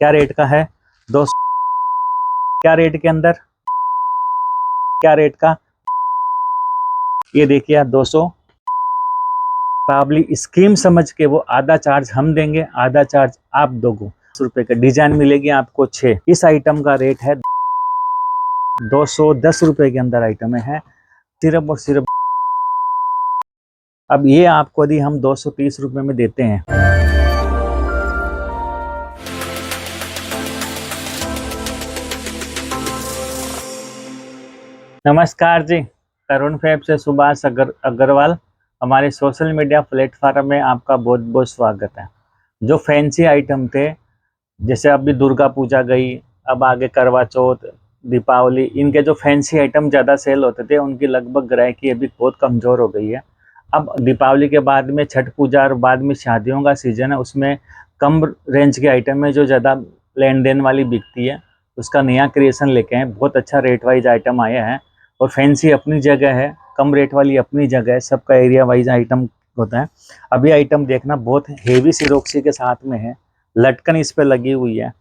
क्या रेट का है? 200। क्या रेट के अंदर? क्या रेट का? ये देखिए आप 200। काबली स्कीम समझ के वो आधा चार्ज हम देंगे, आधा चार्ज आप दोगे। 100 रुपए का डिजाइन मिलेगी आपको 6। इस आइटम का रेट है 210 रुपए के अंदर आइटम है सिर्फ और सिर्फ। अब ये आपको यदि हम 230 रुपए में देते हैं। नमस्कार जी, तरुण फैब से सुभाष अग्रवाल। हमारे सोशल मीडिया प्लेटफॉर्म में आपका बहुत बहुत स्वागत है। जो फैंसी आइटम थे, जैसे अभी दुर्गा पूजा गई, अब आगे करवा चौथ, दीपावली, इनके जो फैंसी आइटम ज़्यादा सेल होते थे उनकी लगभग ग्राहकी अभी बहुत कमज़ोर हो गई है। अब दीपावली के बाद में छठ पूजा और बाद में शादियों का सीज़न है, उसमें कम रेंज के आइटम में जो ज़्यादा लेन देन वाली बिकती है, उसका नया क्रिएशन लेके हैं। बहुत अच्छा रेट वाइज आइटम आया है और फैंसी अपनी जगह है, कम रेट वाली अपनी जगह है, सबका एरिया वाइज आइटम होता है। अभी आइटम देखना बहुत हेवी सिरोक्सी के साथ में है, लटकन इस पे लगी हुई है।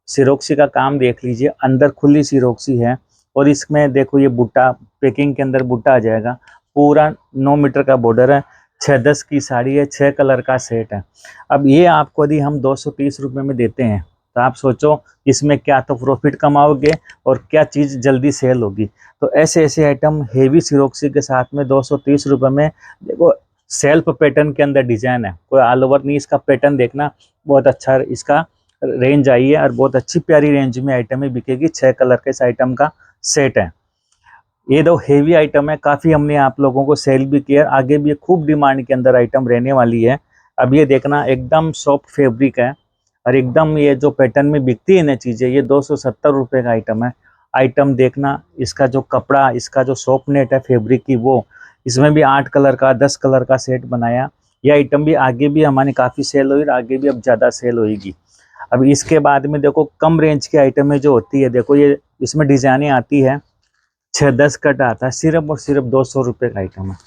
सिरोक्सी का काम देख लीजिए, अंदर खुली सिरोक्सी है और इसमें देखो ये बूटा, पैकिंग के अंदर बूटा आ जाएगा। पूरा 9 मीटर का बॉर्डर है, 6-10 की साड़ी है, 6 कलर का सेट है। अब ये आपको यदि हम 230 रुपये में देते हैं तो आप सोचो इसमें क्या तो प्रॉफिट कमाओगे और क्या चीज़ जल्दी सेल होगी। तो ऐसे ऐसे आइटम हेवी सिरोक्सी के साथ में 230 रुपये में। देखो सेल्फ पैटर्न के अंदर डिजाइन है, कोई ऑल ओवर नहीं। इसका पैटर्न देखना बहुत अच्छा, इसका रेंज आई है और बहुत अच्छी प्यारी रेंज में आइटम ही बिकेगी। 6 कलर के इस आइटम का सेट है। ये दो हेवी आइटम है, काफ़ी हमने आप लोगों को सेल भी किया, आगे भी खूब डिमांड के अंदर आइटम रहने वाली है। अब ये देखना एकदम सॉफ्ट फैब्रिक है और एकदम ये जो पैटर्न में बिकती है ना चीज़ें, ये 270 रुपये का आइटम है। आइटम देखना, इसका जो कपड़ा, इसका जो सॉफ्ट नेट है फैब्रिक की, वो इसमें भी 8 कलर का 10 कलर का सेट बनाया। ये आइटम भी आगे भी हमारे काफ़ी सेल हुई और आगे भी अब ज़्यादा सेल होगी। अब इसके बाद में देखो कम रेंज की आइटम में जो होती है, देखो ये इसमें डिजाइनें आती है, 6-10 कट आता है, सिर्फ और सिर्फ 200 रुपये का आइटम है।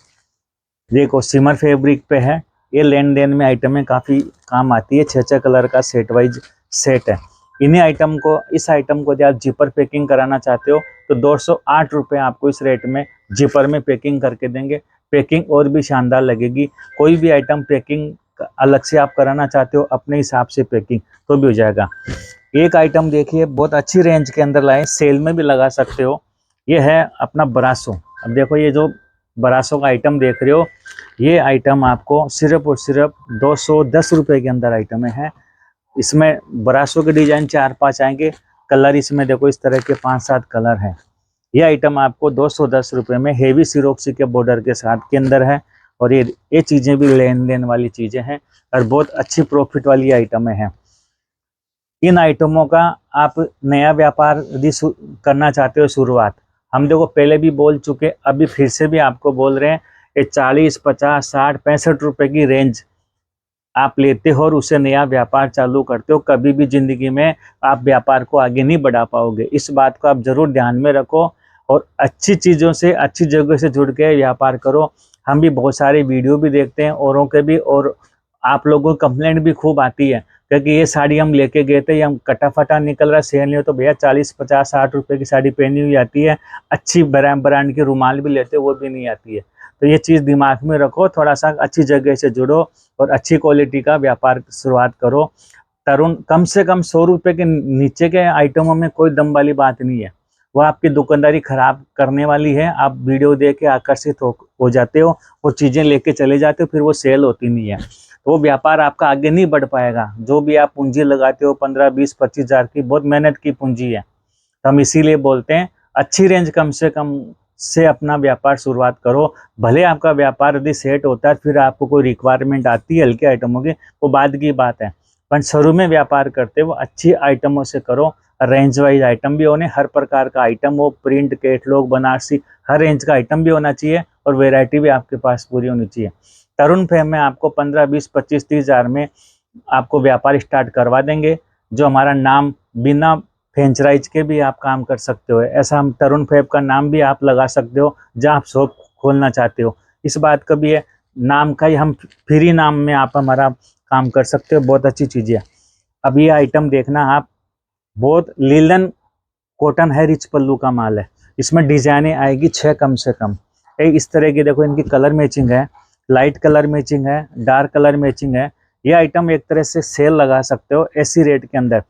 देखो सिमर फैब्रिक पे है, ये लेन देन में आइटम में काफ़ी काम आती है। 6-6 कलर का सेट वाइज सेट है। इन्हीं आइटम को, इस आइटम को यदि आप जिपर पैकिंग कराना चाहते हो तो 208 रुपये आपको इस रेट में जिपर में पैकिंग करके देंगे। पैकिंग और भी शानदार लगेगी। कोई भी आइटम पैकिंग अलग से आप कराना चाहते हो अपने हिसाब से पैकिंग तो भी हो जाएगा। एक आइटम देखिए बहुत अच्छी रेंज के अंदर लाए, सेल में भी लगा सकते हो। ये है अपना ब्रासो। अब देखो ये जो ब्रासो का आइटम देख रहे हो, ये आइटम आपको सिर्फ और सिर्फ 210 रुपये के अंदर आइटम है। इसमें ब्रासो के डिजाइन 4-5 आएंगे, कलर इसमें देखो इस तरह के 5-7 कलर हैं। ये आइटम आपको 210 रुपये में हेवी सिरोक्सी के बॉर्डर के साथ के अंदर है और ये चीज़ें भी लेन देन वाली चीज़ें हैं और बहुत अच्छी प्रॉफिट वाली आइटमें हैं। इन आइटमों का आप नया व्यापार यदि करना चाहते हो शुरुआत, हम देखो पहले भी बोल चुके, अभी फिर से भी आपको बोल रहे हैं, ये 40, 50, 60, 65 रुपये की रेंज आप लेते हो और उसे नया व्यापार चालू करते हो, कभी भी ज़िंदगी में आप व्यापार को आगे नहीं बढ़ा पाओगे। इस बात को आप ज़रूर ध्यान में रखो और अच्छी चीज़ों से, अच्छी जगह से जुड़ के व्यापार करो। हम भी बहुत सारे वीडियो भी देखते हैं औरों के भी, और आप लोगों को कंप्लेंट भी खूब आती है क्योंकि ये साड़ी हम लेके गए थे, हम कटा फटा निकल रहा, सेल नहीं हो तो भैया 40, 50, 60 रुपये की साड़ी पहनी हुई आती है। अच्छी ब्रांड की रुमाल भी लेते हो, वो भी नहीं आती है। तो ये चीज़ दिमाग में रखो, थोड़ा सा अच्छी जगह से जुड़ो और अच्छी क्वालिटी का व्यापार शुरुआत करो। तरुण कम से कम 100 रुपये के नीचे के आइटमों में कोई दम वाली बात नहीं है, वो आपकी दुकानदारी खराब करने वाली है। आप वीडियो देख के आकर्षित हो जाते हो, वो चीज़ें लेके चले जाते हो, फिर वो सेल होती नहीं है, तो वो व्यापार आपका आगे नहीं बढ़ पाएगा। जो भी आप पूंजी लगाते हो 15, 20, 25 हज़ार की, बहुत मेहनत की पूंजी है। तो हम इसीलिए बोलते हैं अच्छी रेंज कम से कम से अपना व्यापार शुरुआत करो। भले आपका व्यापार यदि सेट होता है, फिर आपको कोई रिक्वायरमेंट आती है हल्के आइटमों की, वो बाद की बात है, पर शुरू में व्यापार करते वो अच्छी आइटमों से करो। रेंज वाइज आइटम भी होने, हर प्रकार का आइटम हो, प्रिंट, कैटलॉग, बनारसी, हर रेंज का आइटम भी होना चाहिए और वेराइटी भी आपके पास पूरी होनी चाहिए। तरुण फैब में आपको 15, 20, 25, 30 हज़ार में आपको व्यापार स्टार्ट करवा देंगे। जो हमारा नाम बिना फ्रेंचाइज के भी आप काम कर सकते हो, ऐसा हम तरुण फैब का नाम भी आप लगा सकते हो जहाँ आप शॉप खोलना चाहते हो। इस बात का भी है, नाम का ही हम फ्री नाम में आप हमारा काम कर सकते हो, बहुत अच्छी चीज़ है। अब ये आइटम देखना आप, बहुत लीलन कॉटन है, रिच पल्लू का माल है। इसमें डिजाइने आएगी 6 कम से कम। एक इस तरह की देखो, इनकी कलर मैचिंग है, लाइट कलर मैचिंग है, डार्क कलर मैचिंग है। ये आइटम एक तरह से सेल लगा सकते हो ऐसी रेट के अंदर।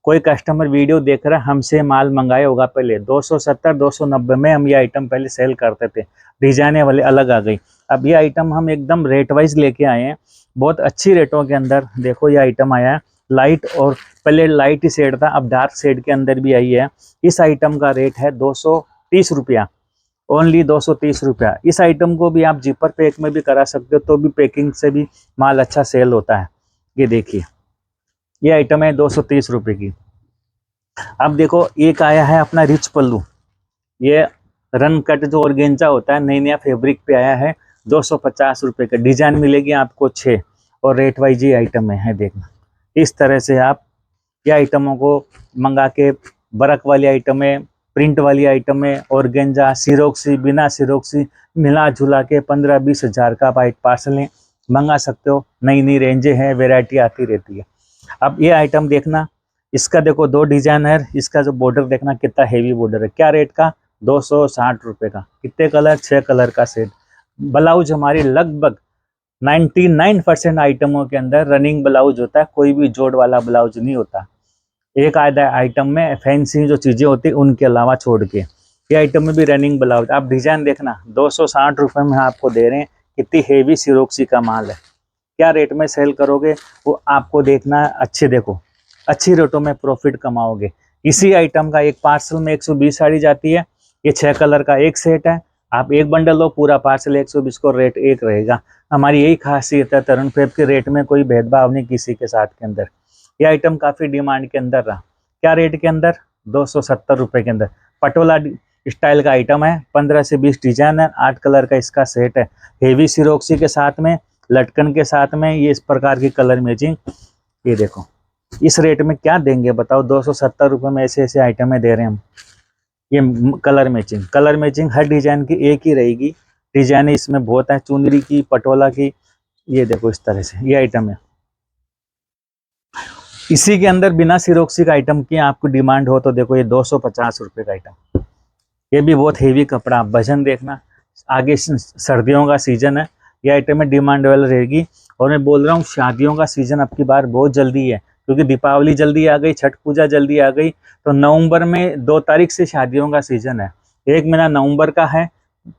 कोई कस्टमर वीडियो देख रहा है, हमसे माल मंगाया होगा पहले 270 290 में हम ये आइटम पहले सेल करते थे, डिजाइने वाले अलग आ गई। अब ये आइटम हम एकदम रेट वाइज लेके आए हैं, बहुत अच्छी रेटों के अंदर। देखो ये आइटम आया है लाइट, और पहले लाइट ही शेड था, अब डार्क शेड के अंदर भी आई है। इस आइटम का रेट है 230 रुपया, ओनली 230 रुपया। इस आइटम को भी आप जिपर पैक में भी करा सकते हो, तो भी पैकिंग से भी माल अच्छा सेल होता है। ये देखिए ये आइटम है 230 रुपये की। अब देखो एक आया है अपना रिच पल्लू, ये रन कट जो ऑर्गेंजा होता है, नई नया फैब्रिक पे आया है, 250 रुपये का। डिजाइन मिलेगी आपको 6, और रेट वाइज ये आइटम है देखना। इस तरह से आप ये आइटमों को मंगा के, बरक वाली आइटमें, प्रिंट वाली आइटमें, ऑर्गेंजा, सिरोक्सी, बिना सिरोक्सी मिला जुला के 15-20 हज़ार का आप पार्सलें मंगा सकते हो। नई नई रेंजें हैं, वेराइटी आती रहती है। अब ये आइटम देखना, इसका देखो 2 डिजाइन है, इसका जो बॉर्डर देखना कितना हेवी बॉर्डर है। क्या रेट का? 260 रुपये का। कितने कलर? 6 कलर का सेट। ब्लाउज हमारी लगभग 99% आइटमों के अंदर रनिंग ब्लाउज होता है, कोई भी जोड़ वाला ब्लाउज नहीं होता। एक आधा आइटम में फैंसी जो चीज़ें होती है उनके अलावा छोड़ के, ये आइटम में भी रनिंग ब्लाउज। आप डिजाइन देखना, 260 रुपये में आपको दे रहे हैं। कितनी हेवी सिरोक्सी का माल है। क्या रेट में सेल करोगे वो आपको देखना है। अच्छे देखो, अच्छी रेटों में प्रॉफिट कमाओगे। इसी आइटम का एक पार्सल में 120 साड़ी जाती है। ये 6 कलर का एक सेट है, आप एक बंडल लो, पूरा पार्सल 120 को, रेट एक रहेगा। हमारी यही खासियत है, तरुण फैब के रेट में कोई भेदभाव नहीं किसी के साथ के अंदर। ये आइटम काफ़ी डिमांड के अंदर रहा। क्या रेट के अंदर? 270 रुपये के अंदर। पटोला स्टाइल का आइटम है, 15 से 20 डिजाइन है, 8 कलर का इसका सेट है। हेवी सिरोक्सी के साथ में, लटकन के साथ में, ये इस प्रकार की कलर मैचिंग। ये देखो इस रेट में क्या देंगे बताओ? 270 रुपये में ऐसे ऐसे आइटमें दे रहे हैं हम। ये कलर मैचिंग, कलर मैचिंग हर डिजाइन की एक ही रहेगी। डिजाइन इसमें बहुत है, चुनरी की, पटोला की। ये देखो इस तरह से ये आइटम है। इसी के अंदर बिना सिरोक्सी का आइटम की आपको डिमांड हो तो देखो ये 250 रुपये का आइटम। ये भी बहुत हेवी कपड़ा। वजन देखना, आगे सर्दियों का सीजन है, ये आइटम में डिमांड वाली रहेगी। और मैं बोल रहा हूँ शादियों का सीजन अब की बार बहुत जल्दी है, क्योंकि दीपावली जल्दी आ गई, छठ पूजा जल्दी आ गई। तो नवंबर में 2 तारीख से शादियों का सीजन है। 1 महीना नवंबर का है,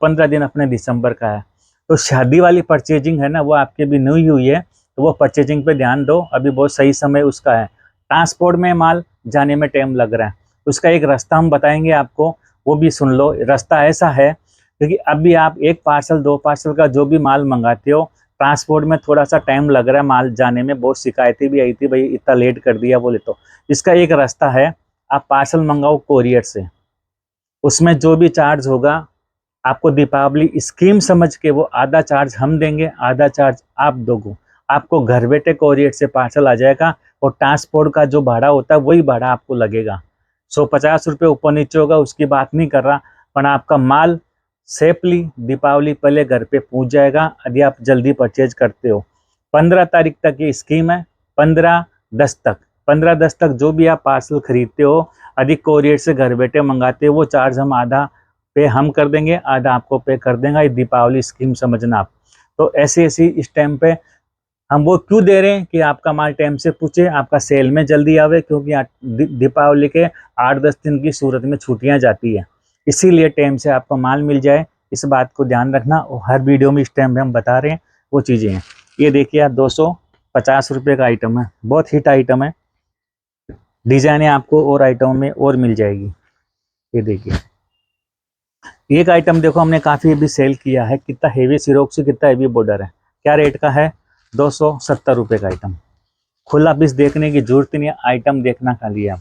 15 दिन अपने दिसंबर का है। तो शादी वाली परचेजिंग है ना, वो आपके भी नहीं हुई है, तो वो परचेजिंग पे ध्यान दो। अभी बहुत सही समय उसका है। ट्रांसपोर्ट में माल जाने में टाइम लग रहा है, उसका एक रास्ता हम बताएंगे आपको, वो भी सुन लो। रास्ता ऐसा है, क्योंकि अभी आप 1 पार्सल 2 पार्सल का जो भी माल मंगाते हो, ट्रांसपोर्ट में थोड़ा सा टाइम लग रहा है माल जाने में। बहुत शिकायतें भी आई थी, भाई इतना लेट कर दिया बोले। तो इसका एक रास्ता है, आप पार्सल मंगाओ कोरियर से, उसमें जो भी चार्ज होगा आपको दीपावली स्कीम समझ के वो आधा चार्ज हम देंगे, आधा चार्ज आप दोगे। आपको घर बैठे कोरियर से पार्सल आ जाएगा, और ट्रांसपोर्ट का जो भाड़ा होता है वही भाड़ा आपको लगेगा। 150 रुपये ऊपर नीचे होगा, उसकी बात नहीं कर रहा, पर आपका माल सेफली दीपावली पहले घर पे पहुंच जाएगा यदि आप जल्दी परचेज करते हो। 15 तारीख तक ये स्कीम है, 15/10 तक। 15/10 तक जो भी आप पार्सल खरीदते हो, यदि कोरियर से घर बैठे मंगाते हो, वो चार्ज हम आधा पे हम कर देंगे, आधा आपको पे कर देंगे। ये दीपावली स्कीम समझना आप। तो ऐसी ऐसी इस टाइम पे हम वो क्यों दे रहे हैं कि आपका माल टाइम से पूछे, आपका सेल में जल्दी आवे, क्योंकि दीपावली के 8-10 दिन की सूरत में छुट्टियां जाती है, इसीलिए टाइम से आपको माल मिल जाए। इस बात को ध्यान रखना, और हर वीडियो में इस टाइम पे हम बता रहे हैं वो चीज़ें हैं। ये देखिए आप 250 रुपये का आइटम है, बहुत हिट आइटम है। डिजाइने आपको और आइटमों में और मिल जाएगी। ये देखिए एक आइटम देखो हमने काफ़ी अभी सेल किया है, कितना हेवी सिरोक्सी, कितना हेवी बॉर्डर है। क्या रेट का है? 270 रुपये का आइटम। खुला पीस देखने की जरूरत नहीं है, आइटम देखना खाली आप।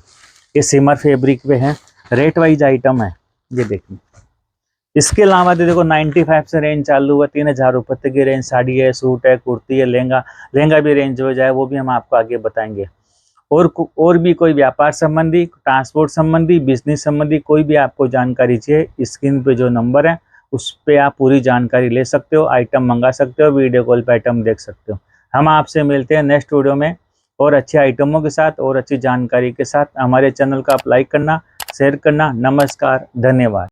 ये सिमर फैब्रिक पे है, रेट वाइज आइटम है। ये देखिए इसके अलावा देखो 95 से रेंज चालू हुआ, 3000 रुपये तक की रेंज साड़ी है, सूट है, कुर्ती है, लहंगा। लहंगा भी रेंज हो जाए वो भी हम आपको आगे बताएंगे। और भी कोई व्यापार संबंधी, ट्रांसपोर्ट संबंधी, बिजनेस संबंधी कोई भी आपको जानकारी चाहिए, स्क्रीन पे जो नंबर है उस पर आप पूरी जानकारी ले सकते हो, आइटम मंगा सकते हो, वीडियो कॉल पे आइटम देख सकते हो। हम आपसे मिलते हैं नेक्स्ट वीडियो में। और अच्छे आइटमों के साथ और अच्छी जानकारी के साथ हमारे चैनल का आप लाइक करना, शेयर करना। नमस्कार, धन्यवाद।